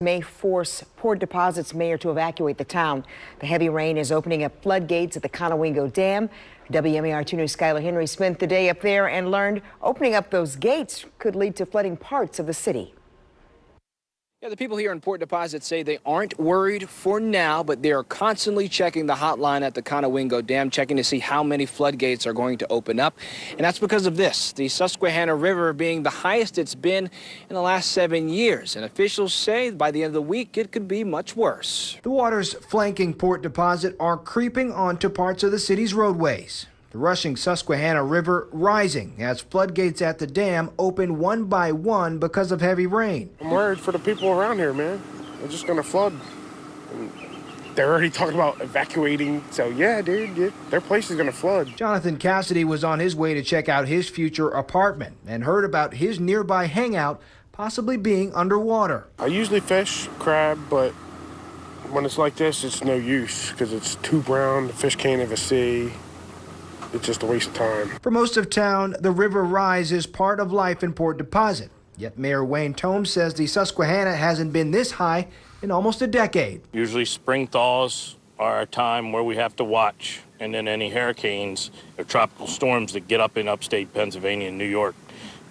May force Port Deposit's mayor to evacuate the town. The heavy rain is opening up floodgates at the Conowingo Dam. WMAR 2 News' Skylar Henry spent the day up there and learned opening up those gates could lead to flooding parts of the city. Yeah, the people here in Port Deposit say they aren't worried for now, but they are constantly checking the hotline at the Conowingo Dam, checking to see how many floodgates are going to open up. And that's because of this, the Susquehanna River being the highest it's been in the last 7 years. And officials say by the end of the week, it could be much worse. The waters flanking Port Deposit are creeping onto parts of the city's roadways. The rushing Susquehanna River rising as floodgates at the dam open one by one because of heavy rain. I'm worried for the people around here, man. They're just gonna flood. And they're already talking about evacuating, so yeah, dude, their place is gonna flood. Jonathan Cassidy was on his way to check out his future apartment and heard about his nearby hangout possibly being underwater. I usually fish crab, but when it's like this, it's no use because it's too brown, the fish can't even see. It's just a waste of time. For most of town, the river rise is part of life in Port Deposit. Yet Mayor Wayne Tome says the Susquehanna hasn't been this high in almost a decade. Usually spring thaws are a time where we have to watch, and then any hurricanes or tropical storms that get up in upstate Pennsylvania and New York,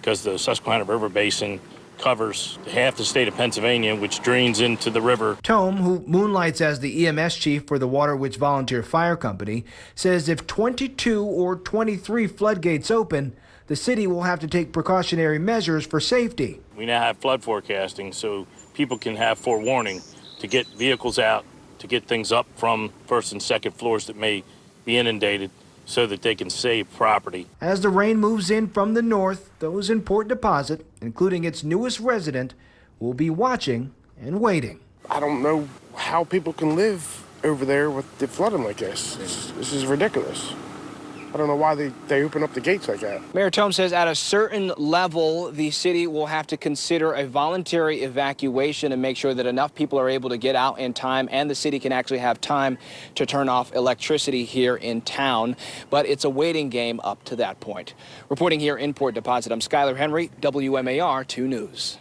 because the Susquehanna River Basin covers half the state of Pennsylvania, which drains into the river. Tome, who moonlights as the EMS chief for the Water Witch Volunteer Fire Company, says if 22 or 23 floodgates open, the city will have to take precautionary measures for safety. We now have flood forecasting, so people can have forewarning to get vehicles out, to get things up from first and second floors that may be inundated, so that they can save property. As the rain moves in from the north, those in Port Deposit, including its newest resident, will be watching and waiting. I don't know how people can live over there with the flooding like this. This is ridiculous. I don't know why they open up the gates like that. Mayor Tome says at a certain level, the city will have to consider a voluntary evacuation and make sure that enough people are able to get out in time and the city can actually have time to turn off electricity here in town. But it's a waiting game up to that point. Reporting here in Port Deposit, I'm Skylar Henry, WMAR 2 News.